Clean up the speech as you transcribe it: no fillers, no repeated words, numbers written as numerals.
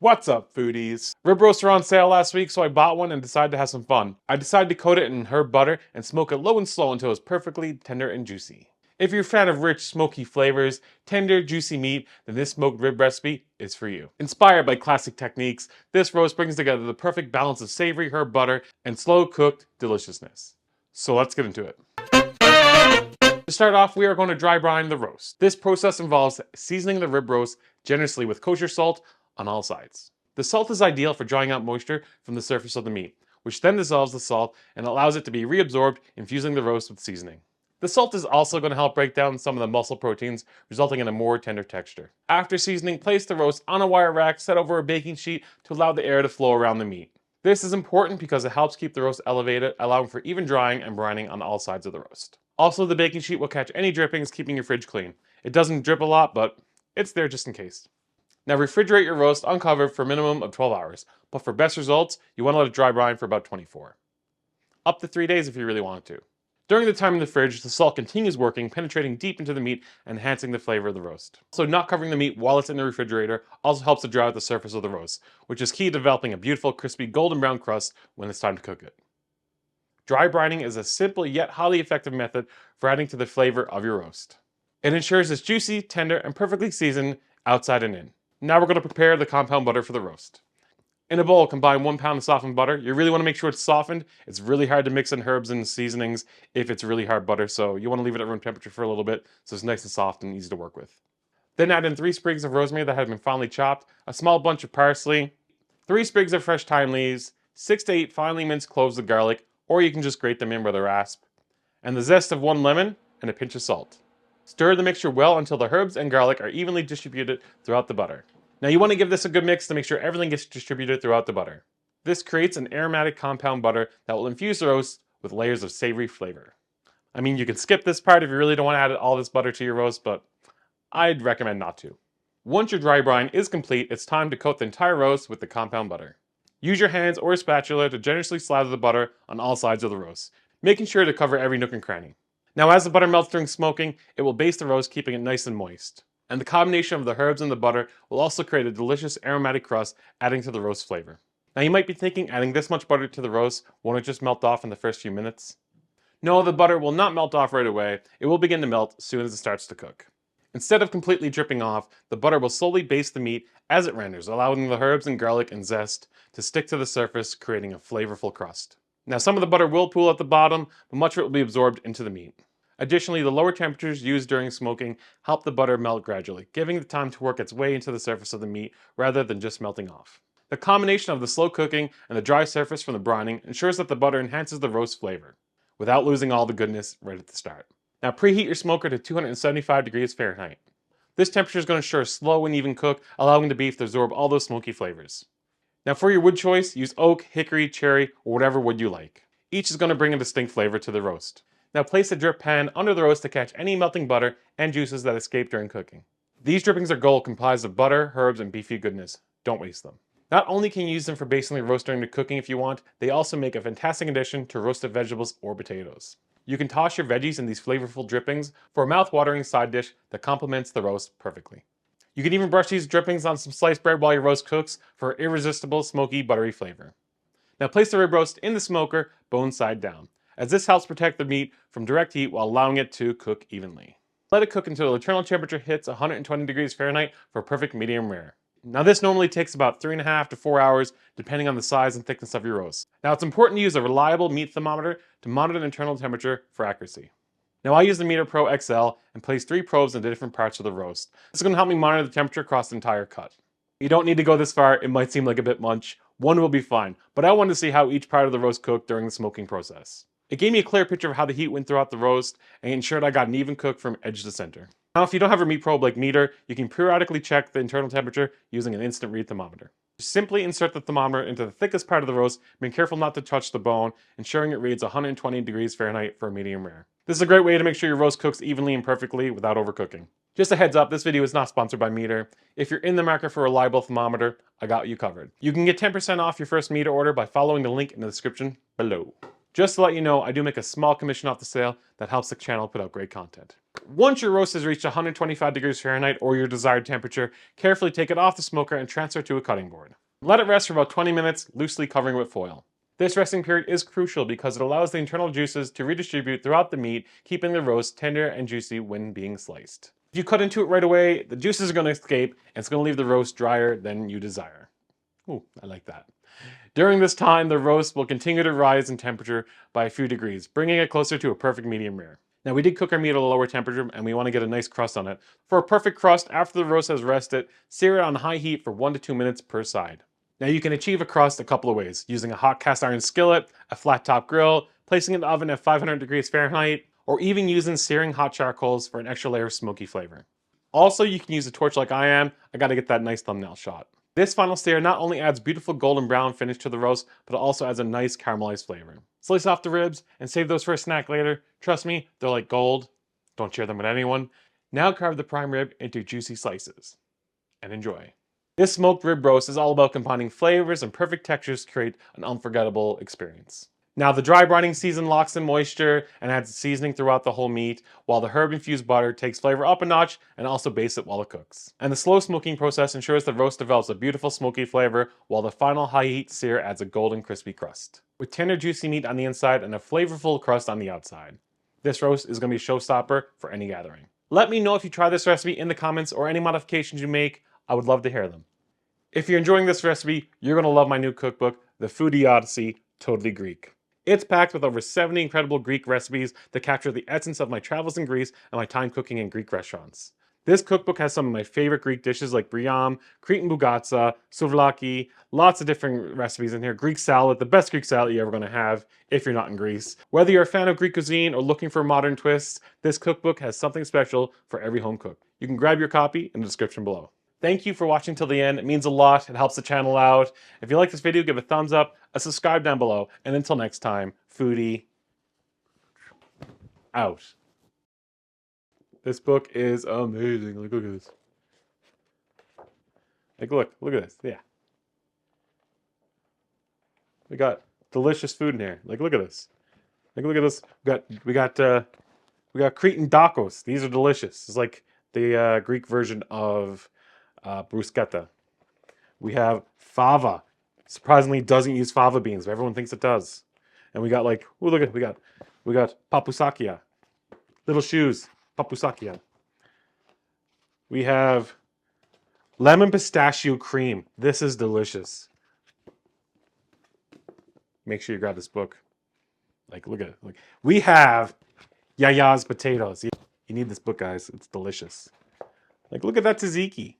What's up, foodies? Rib roasts were on sale last week, so I bought one and decided to have some fun. I decided to coat it in herb butter and smoke it low and slow until it's perfectly tender and juicy. If you're a fan of rich, smoky flavors, tender, juicy meat, then this smoked rib recipe is for you. Inspired by classic techniques, this roast brings together the perfect balance of savory herb butter and slow-cooked deliciousness. So let's get into it. To start off, we are going to dry brine the roast. This process involves seasoning the rib roast generously with kosher salt on all sides. The salt is ideal for drying out moisture from the surface of the meat, which then dissolves the salt and allows it to be reabsorbed, infusing the roast with seasoning. The salt is also going to help break down some of the muscle proteins, resulting in a more tender texture. After seasoning, place the roast on a wire rack set over a baking sheet to allow the air to flow around the meat. This is important because it helps keep the roast elevated, allowing for even drying and brining on all sides of the roast. Also, the baking sheet will catch any drippings, keeping your fridge clean. It doesn't drip a lot, but it's there just in case. Now refrigerate your roast uncovered for a minimum of 12 hours, but for best results, you want to let it dry brine for about 24. Up to 3 days if you really want to. During the time in the fridge, the salt continues working, penetrating deep into the meat and enhancing the flavor of the roast. So not covering the meat while it's in the refrigerator also helps to dry out the surface of the roast, which is key to developing a beautiful, crispy, golden brown crust when it's time to cook it. Dry brining is a simple yet highly effective method for adding to the flavor of your roast. It ensures it's juicy, tender, and perfectly seasoned outside and in. Now we're going to prepare the compound butter for the roast. In a bowl, combine 1 pound of softened butter. You really want to make sure it's softened. It's really hard to mix in herbs and seasonings if it's really hard butter, so you want to leave it at room temperature for a little bit so it's nice and soft and easy to work with. Then add in 3 sprigs of rosemary that have been finely chopped, a small bunch of parsley, 3 sprigs of fresh thyme leaves, 6 to 8 finely minced cloves of garlic, or you can just grate them in with a rasp, and the zest of 1 lemon and a pinch of salt. Stir the mixture well until the herbs and garlic are evenly distributed throughout the butter. Now you want to give this a good mix to make sure everything gets distributed throughout the butter. This creates an aromatic compound butter that will infuse the roast with layers of savory flavor. I mean, you can skip this part if you really don't want to add all this butter to your roast, but I'd recommend not to. Once your dry brine is complete, it's time to coat the entire roast with the compound butter. Use your hands or a spatula to generously slather the butter on all sides of the roast, making sure to cover every nook and cranny. Now as the butter melts during smoking, it will baste the roast, keeping it nice and moist. And the combination of the herbs and the butter will also create a delicious aromatic crust, adding to the roast flavor. Now you might be thinking, adding this much butter to the roast, won't it just melt off in the first few minutes? No, the butter will not melt off right away. It will begin to melt as soon as it starts to cook. Instead of completely dripping off, the butter will slowly baste the meat as it renders, allowing the herbs and garlic and zest to stick to the surface, creating a flavorful crust. Now some of the butter will pool at the bottom, but much of it will be absorbed into the meat. Additionally, the lower temperatures used during smoking help the butter melt gradually, giving it time to work its way into the surface of the meat rather than just melting off. The combination of the slow cooking and the dry surface from the brining ensures that the butter enhances the roast flavor, without losing all the goodness right at the start. Now preheat your smoker to 275 degrees Fahrenheit. This temperature is going to ensure a slow and even cook, allowing the beef to absorb all those smoky flavors. Now for your wood choice, use oak, hickory, cherry, or whatever wood you like. Each is going to bring a distinct flavor to the roast. Now place a drip pan under the roast to catch any melting butter and juices that escape during cooking. These drippings are gold, comprised of butter, herbs, and beefy goodness. Don't waste them. Not only can you use them for basting the roast during the cooking if you want, they also make a fantastic addition to roasted vegetables or potatoes. You can toss your veggies in these flavorful drippings for a mouth-watering side dish that complements the roast perfectly. You can even brush these drippings on some sliced bread while your roast cooks for irresistible, smoky, buttery flavor. Now place the rib roast in the smoker, bone side down, as this helps protect the meat from direct heat while allowing it to cook evenly. Let it cook until the internal temperature hits 120 degrees Fahrenheit for a perfect medium rare. Now this normally takes about 3.5 to 4 hours depending on the size and thickness of your roast. Now it's important to use a reliable meat thermometer to monitor the internal temperature for accuracy. Now I use the Meter Pro XL and place 3 probes into different parts of the roast. This is going to help me monitor the temperature across the entire cut. You don't need to go this far, it might seem like a bit much. One will be fine, but I wanted to see how each part of the roast cooked during the smoking process. It gave me a clear picture of how the heat went throughout the roast and ensured I got an even cook from edge to center. Now if you don't have a meat probe like Meter, you can periodically check the internal temperature using an instant read thermometer. Simply insert the thermometer into the thickest part of the roast, being careful not to touch the bone, ensuring it reads 120 degrees Fahrenheit for a medium rare. This is a great way to make sure your roast cooks evenly and perfectly without overcooking. Just a heads up, this video is not sponsored by Meter. If you're in the market for a reliable thermometer, I got you covered. You can get 10% off your first Meter order by following the link in the description below. Just to let you know, I do make a small commission off the sale that helps the channel put out great content. Once your roast has reached 125 degrees Fahrenheit or your desired temperature, carefully take it off the smoker and transfer it to a cutting board. Let it rest for about 20 minutes, loosely covering with foil. This resting period is crucial because it allows the internal juices to redistribute throughout the meat, keeping the roast tender and juicy when being sliced. If you cut into it right away, the juices are going to escape and it's going to leave the roast drier than you desire. Ooh, I like that. During this time, the roast will continue to rise in temperature by a few degrees, bringing it closer to a perfect medium rare. Now, we did cook our meat at a lower temperature and we want to get a nice crust on it. For a perfect crust, after the roast has rested, sear it on high heat for 1 to 2 minutes per side. Now, you can achieve a crust a couple of ways, using a hot cast iron skillet, a flat top grill, placing it in the oven at 500 degrees Fahrenheit, or even using searing hot charcoals for an extra layer of smoky flavor. Also, you can use a torch like I am. I gotta get that nice thumbnail shot. This final sear not only adds beautiful golden brown finish to the roast, but it also adds a nice caramelized flavor. Slice off the ribs and save those for a snack later. Trust me, they're like gold. Don't share them with anyone. Now carve the prime rib into juicy slices. And enjoy. This smoked rib roast is all about combining flavors and perfect textures to create an unforgettable experience. Now, the dry brining season locks in moisture and adds seasoning throughout the whole meat, while the herb-infused butter takes flavor up a notch and also bastes it while it cooks. And the slow smoking process ensures the roast develops a beautiful smoky flavor, while the final high heat sear adds a golden crispy crust, with tender juicy meat on the inside and a flavorful crust on the outside. This roast is going to be a showstopper for any gathering. Let me know if you try this recipe in the comments or any modifications you make. I would love to hear them. If you're enjoying this recipe, you're going to love my new cookbook, the Food-Dee Odyssey, Totally Greek. It's packed with over 70 incredible Greek recipes that capture the essence of my travels in Greece and my time cooking in Greek restaurants. This cookbook has some of my favorite Greek dishes like briam, Cretan bougatsa, souvlaki, lots of different recipes in here. Greek salad, the best Greek salad you're ever going to have if you're not in Greece. Whether you're a fan of Greek cuisine or looking for modern twists, this cookbook has something special for every home cook. You can grab your copy in the description below. Thank you for watching till the end. It means a lot. It helps the channel out. If you like this video, give a thumbs up, a subscribe down below, and until next time, Food-Dee out. This book is amazing. Look at this. Like, look at this. Yeah. We got delicious food in here. Like, look at this. Like, look at this. We got Cretan dakos. These are delicious. It's like the Greek version of bruschetta. We have fava. Surprisingly, doesn't use fava beans, but everyone thinks it does. And we got like, oh look at we got papusakia, little shoes, papusakia. We have lemon pistachio cream. This is delicious. Make sure you grab this book. Like, look at it. Like, we have Yaya's potatoes. You need this book, guys. It's delicious. Like, look at that tzatziki.